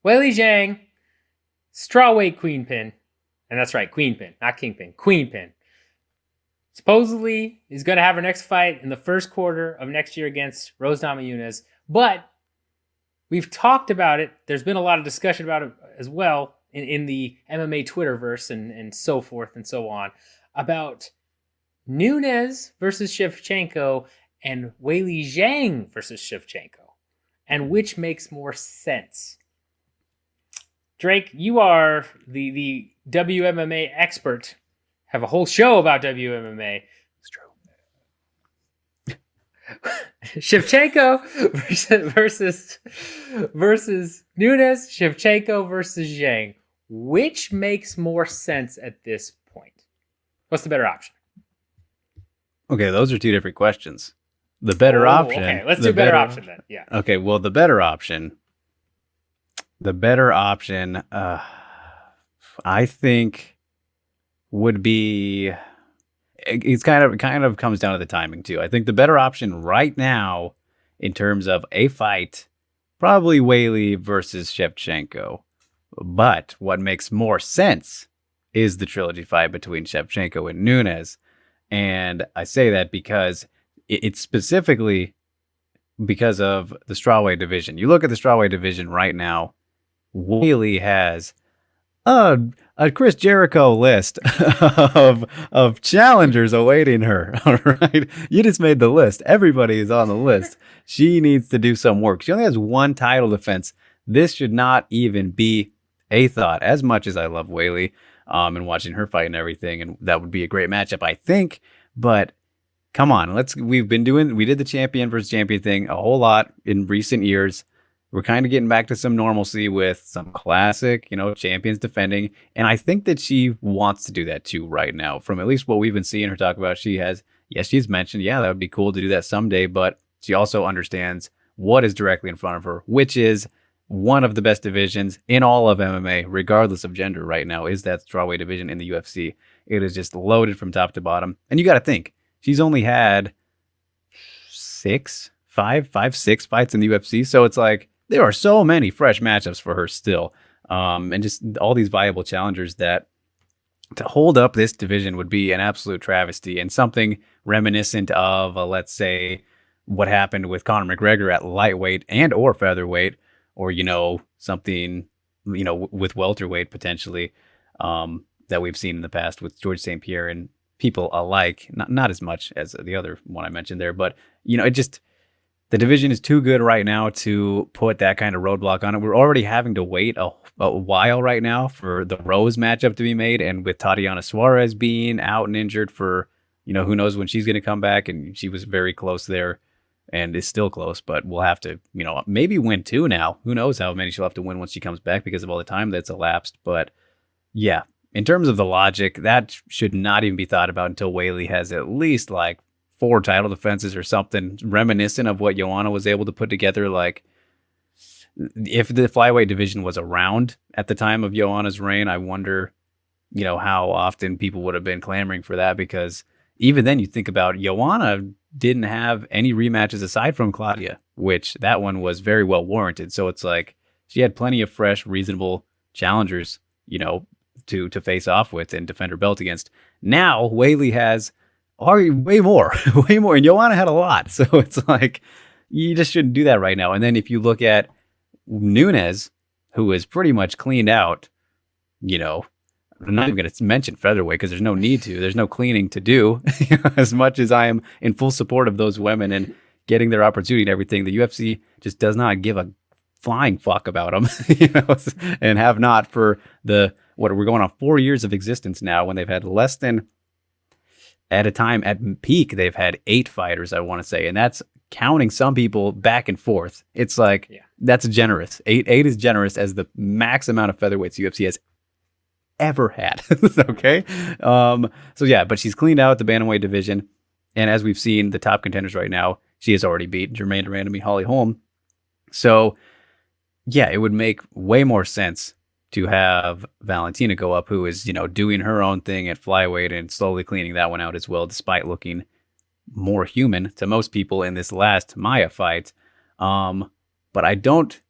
Weili Zhang, strawweight queen pin. And that's right, queen pin, not kingpin, queen pin. Supposedly is going to have her next fight in the first quarter of next year against Rose Namajunas. But we've talked about it. There's been a lot of discussion about it as well in the MMA Twitterverse and so forth and so on about Nunes versus Shevchenko and Weili Zhang versus Shevchenko, and which makes more sense. Drake, you are the WMMA expert. Have a whole show about WMMA. It's true. Shevchenko versus Nunes, Shevchenko versus Zhang. Which makes more sense at this point? What's the better option? Okay, those are two different questions. The better option. Okay, let's do better option then. Yeah. Okay, well, the better option, I think would be. It's kind of comes down to the timing too. I think the better option right now, in terms of a fight, probably Weili versus Shevchenko. But what makes more sense is the trilogy fight between Shevchenko and Nunes. And I say that because it's specifically because of the strawweight division. You look at the strawweight division right now, Weili has a Chris Jericho list of challengers awaiting her. All right. You just made the list. Everybody is on the list. She needs to do some work. She only has one title defense. This should not even be a thought, as much as I love Weili and watching her fight and everything. And that would be a great matchup, I think. But come on, we did the champion versus champion thing a whole lot in recent years. We're kind of getting back to some normalcy with some classic, champions defending. And I think that she wants to do that too right now. From at least what we've been seeing her talk about, she's mentioned, that would be cool to do that someday. But she also understands what is directly in front of her, which is one of the best divisions in all of MMA, regardless of gender right now, is that strawweight division in the UFC. It is just loaded from top to bottom. And you got to think, she's only had 6 fights in the UFC. So it's like, there are so many fresh matchups for her still. And just all these viable challengers that to hold up this division would be an absolute travesty and something reminiscent of, let's say, what happened with Conor McGregor at lightweight and or featherweight, or, something, with welterweight potentially that we've seen in the past with George St. Pierre and people alike. Not as much as the other one I mentioned there, but, the division is too good right now to put that kind of roadblock on it. We're already having to wait a while right now for the Rose matchup to be made. And with Tatiana Suarez being out and injured for, who knows when she's going to come back. And she was very close there and is still close, but we'll have to, maybe win 2 now. Who knows how many she'll have to win once she comes back because of all the time that's elapsed. But yeah, in terms of the logic, that should not even be thought about until Weili has at least 4 title defenses or something reminiscent of what Joanna was able to put together. Like, if the flyweight division was around at the time of Joanna's reign, I wonder, how often people would have been clamoring for that, because even then you think about Joanna didn't have any rematches aside from Claudia, which that one was very well warranted. So it's like she had plenty of fresh, reasonable challengers, to face off with and defend her belt against. Now Weili has way more. And Joanna had a lot. So it's like, you just shouldn't do that right now. And then if you look at Nunes, who is pretty much cleaned out, I'm not even going to mention featherweight because there's no need to. There's no cleaning to do. As much as I am in full support of those women and getting their opportunity and everything, the UFC just does not give a flying fuck about them, and have not for we're going on 4 years of existence now, when they've had less than, at a time at peak, they've had 8 fighters, I want to say. And that's counting some people back and forth. It's like, That's generous. 8 is generous as the max amount of featherweights UFC has ever had. Okay. But she's cleaned out the bantamweight division. And as we've seen, the top contenders right now, she has already beat Jermaine Durandamy, Holly Holm. So yeah, it would make way more sense to have Valentina go up, who is, doing her own thing at flyweight and slowly cleaning that one out as well, despite looking more human to most people in this last Maia fight. But I don't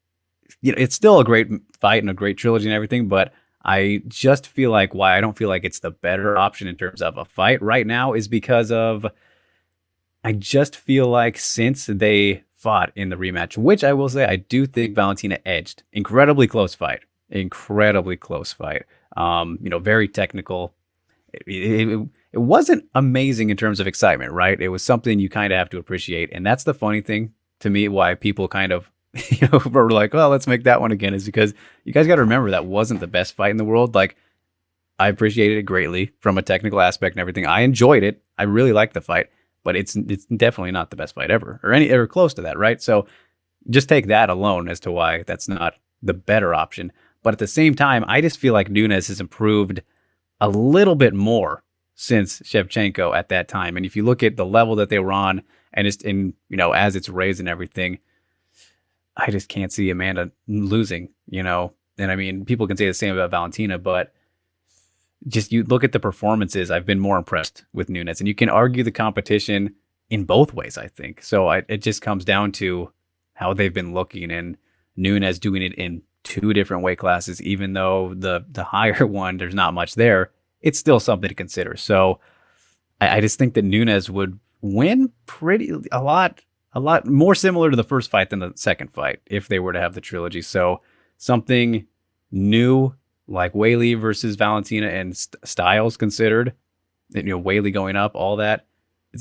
it's still a great fight and a great trilogy and everything, but I just feel like why I don't feel like it's the better option in terms of a fight right now is because of I just feel like since they fought in the rematch, which I will say I do think Valentina edged. Incredibly close fight. Incredibly close fight. Very technical. It wasn't amazing in terms of excitement, right? It was something you kind of have to appreciate. And that's the funny thing to me, why people kind of, were like, well, let's make that one again, is because you guys got to remember that wasn't the best fight in the world. Like, I appreciated it greatly from a technical aspect and everything. I enjoyed it. I really liked the fight, but it's definitely not the best fight ever or close to that, right? So just take that alone as to why that's not the better option. But at the same time, I just feel like Nunes has improved a little bit more since Shevchenko at that time. And if you look at the level that they were on and just as it's raised and everything, I just can't see Amanda losing, And I mean, people can say the same about Valentina, but just you look at the performances, I've been more impressed with Nunes. And you can argue the competition in both ways, I think. So it just comes down to how they've been looking, and Nunes doing it in 2 different weight classes, even though the higher one, there's not much there. It's still something to consider. So I just think that Nunes would win a lot more similar to the first fight than the second fight if they were to have the trilogy. So something new like Weili versus Valentina and styles considered, Weili going up, all that,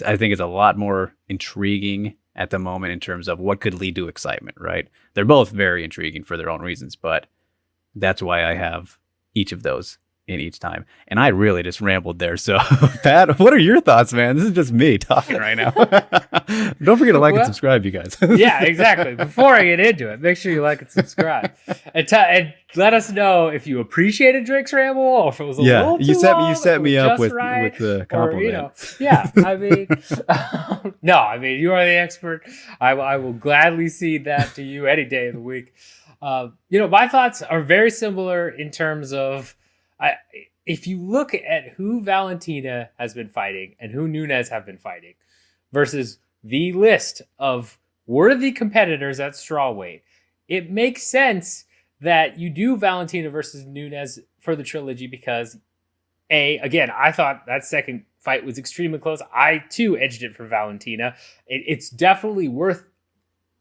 I think is a lot more intriguing at the moment in terms of what could lead to excitement, right? They're both very intriguing for their own reasons, but that's why I have each of those in each time. And I really just rambled there. So, Pat, what are your thoughts, man? This is just me talking right now. Don't forget to like and subscribe, you guys. Yeah, exactly. Before I get into it, make sure you like and subscribe. And let us know if you appreciated Drake's ramble or if it was a little too long. You set me up with right, the compliment. I mean, no, I mean, you are the expert. I will gladly cede that to you any day of the week. My thoughts are very similar in terms of, if you look at who Valentina has been fighting and who Nunes have been fighting versus the list of worthy competitors at strawweight, it makes sense that you do Valentina versus Nunes for the trilogy because, again, I thought that second fight was extremely close. I, too, edged it for Valentina. It's definitely worth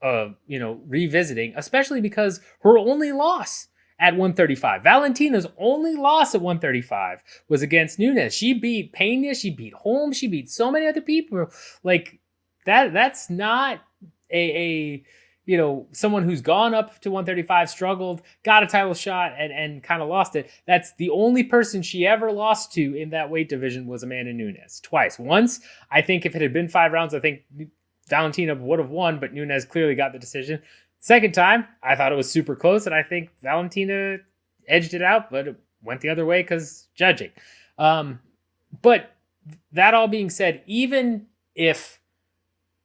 revisiting, especially because her only loss at 135. Valentina's only loss at 135 was against Nunes. She beat Pena, she beat Holmes, she beat so many other people. Like that's not a someone who's gone up to 135, struggled, got a title shot, and kind of lost it. That's the only person she ever lost to in that weight division was Amanda Nunes. Twice. Once, I think if it had been 5 rounds, I think Valentina would have won, but Nunes clearly got the decision. Second time, I thought it was super close, and I think Valentina edged it out, but it went the other way because judging. But that all being said, even if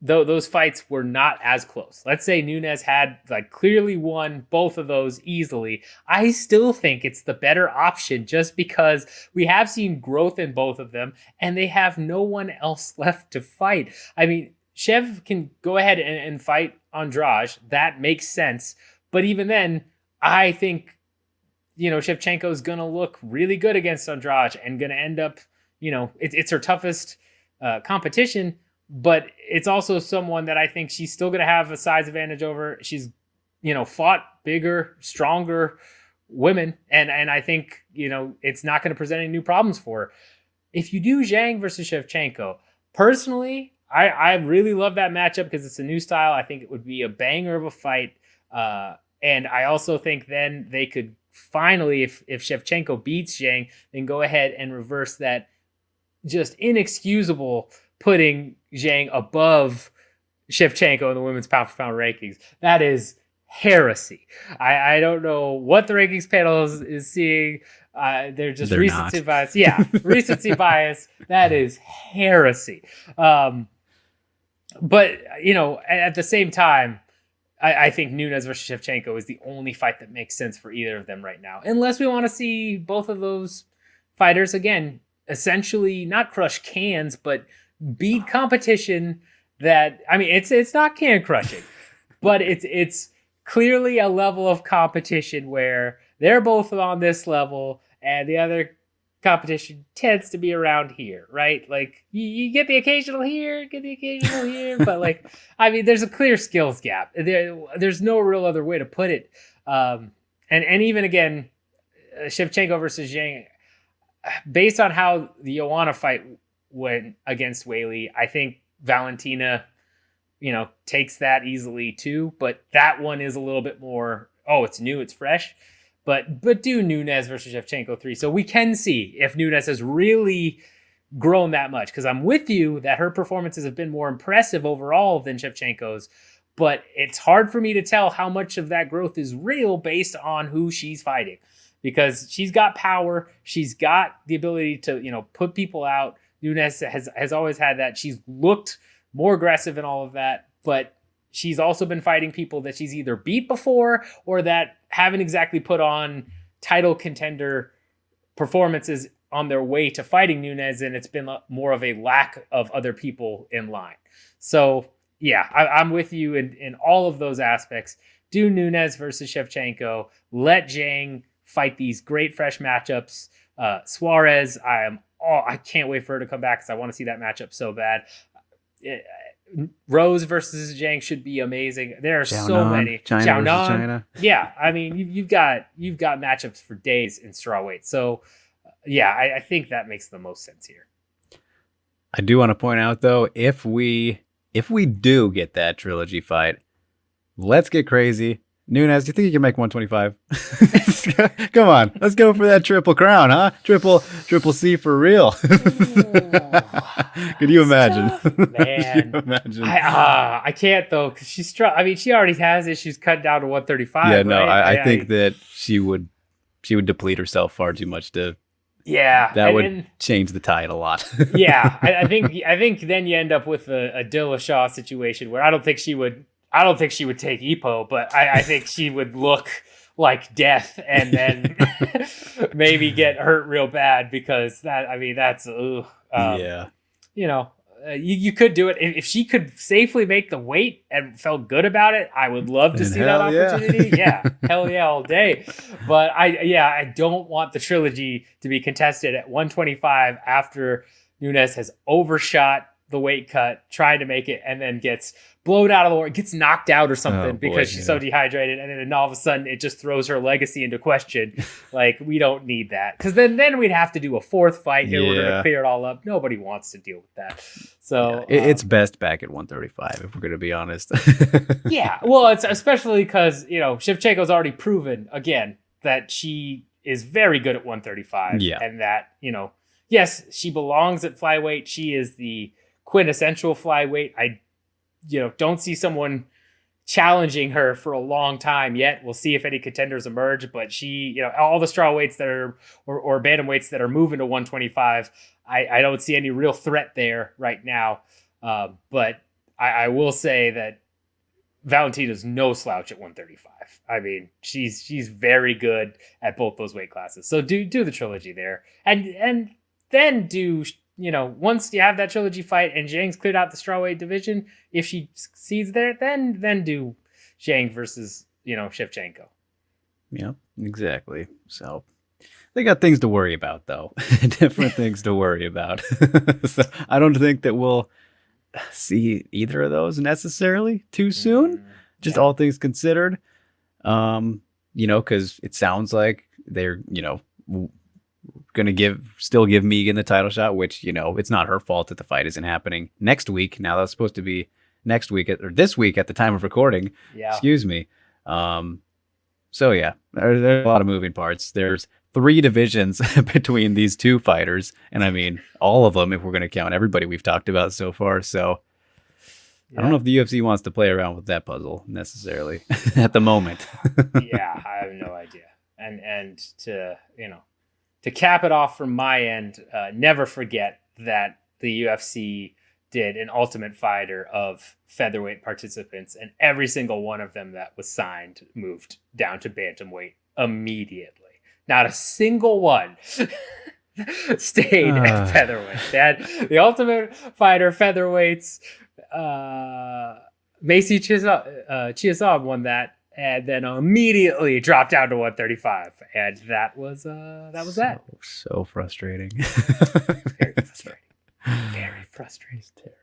those fights were not as close, let's say Nunes had clearly won both of those easily, I still think it's the better option just because we have seen growth in both of them, and they have no one else left to fight. I mean, Shev can go ahead and fight Andrade. That makes sense. But even then, I think, Shevchenko is going to look really good against Andrade and going to end up, it's her toughest competition, but it's also someone that I think she's still going to have a size advantage over. She's, fought bigger, stronger women. And I think, it's not going to present any new problems for her. If you do Zhang versus Shevchenko, personally, I really love that matchup because it's a new style. I think it would be a banger of a fight. And I also think then they could finally, if Shevchenko beats Zhang, then go ahead and reverse that just inexcusable putting Zhang above Shevchenko in the women's pound-for-pound rankings. That is heresy. I don't know what the rankings panel is seeing. They're just recency bias. Yeah, recency bias. That is heresy. But, at the same time, I think Nunes versus Shevchenko is the only fight that makes sense for either of them right now. Unless we want to see both of those fighters, again, essentially not crush cans, but beat competition that, I mean, it's not can crushing, but it's clearly a level of competition where they're both on this level and the other competition tends to be around here, right? Like you get the occasional here, but like, I mean, there's a clear skills gap. There's no real other way to put it. And even again, Shevchenko versus Zhang, based on how the Joanna fight went against Weili, I think Valentina, takes that easily too. But that one is a little bit more, it's new, it's fresh. But do Nunes versus Shevchenko 3. So we can see if Nunes has really grown that much. Because I'm with you that her performances have been more impressive overall than Shevchenko's. But it's hard for me to tell how much of that growth is real based on who she's fighting. Because she's got power. She's got the ability to, put people out. Nunes has always had that. She's looked more aggressive and all of that. But she's also been fighting people that she's either beat before or that haven't exactly put on title contender performances on their way to fighting Nunes, and it's been more of a lack of other people in line. So, yeah, I'm with you in all of those aspects. Do Nunes versus Shevchenko. Let Zhang fight these great fresh matchups. Suarez, I can't wait for her to come back because I want to see that matchup so bad. Rose versus Zhang should be amazing. There are so many. China. Yeah, I mean you've got matchups for days in strawweight. So yeah, I think that makes the most sense here. I do want to point out though, if we do get that trilogy fight, let's get crazy. Nunes, do you think you can make 125? Come on, let's go for that triple crown, huh? Triple C for real. Could you imagine? Tough, man. I can't though, because she already has issues cut down to 135. Yeah, no, right? I think that she would deplete herself far too much to. Yeah, that would change the tide a lot. Yeah, I think then you end up with a Dillashaw situation where I don't think she would take Ipo, but I think she would look like death and then maybe get hurt real bad because that's yeah. You could do it if she could safely make the weight and felt good about it. I would love to see that opportunity. Yeah, hell yeah, all day. But I don't want the trilogy to be contested at 125 after Nunes has overshot the weight cut, trying to make it, and then gets blown out of the water, gets knocked out or something because she's so dehydrated, and then all of a sudden it just throws her legacy into question. Like, we don't need that, because then we'd have to do a fourth fight in order to clear it all up. Nobody wants to deal with that. So it's best back at 135 if we're going to be honest. Yeah, well, it's especially because Shevchenko's already proven again that she is very good at 135, and that yes, she belongs at flyweight. She is the quintessential flyweight. I don't see someone challenging her for a long time yet. We'll see if any contenders emerge, but she, all the straw weights that are or bantamweights that are moving to 125, I don't see any real threat there right now. But I will say that Valentina's no slouch at 135. I mean, she's very good at both those weight classes. So do the trilogy there, and then do. Once you have that trilogy fight and Zhang's cleared out the strawweight division, if she succeeds there, then do Zhang versus, Shevchenko. Yeah, exactly. So they got things to worry about, though. Different things to worry about. So I don't think that we'll see either of those necessarily too soon. Just all things considered. Because it sounds like they're, going to still give Megan the title shot, which, it's not her fault that the fight isn't happening next week. Now that's supposed to be next week or this week at the time of recording. Yeah. Excuse me. So yeah, there's a lot of moving parts. There's 3 divisions between these 2 fighters. And I mean, all of them, if we're going to count everybody we've talked about so far. So I don't know if the UFC wants to play around with that puzzle necessarily at the moment. Yeah, I have no idea. And to cap it off from my end, never forget that the UFC did an Ultimate Fighter of featherweight participants, and every single one of them that was signed moved down to bantamweight immediately. Not a single one stayed at featherweight. They had the Ultimate Fighter featherweights. Macy Chiasson won that, and then immediately dropped down to 135. And that was that. So frustrating. Very frustrating. Very frustrating. It's terrible.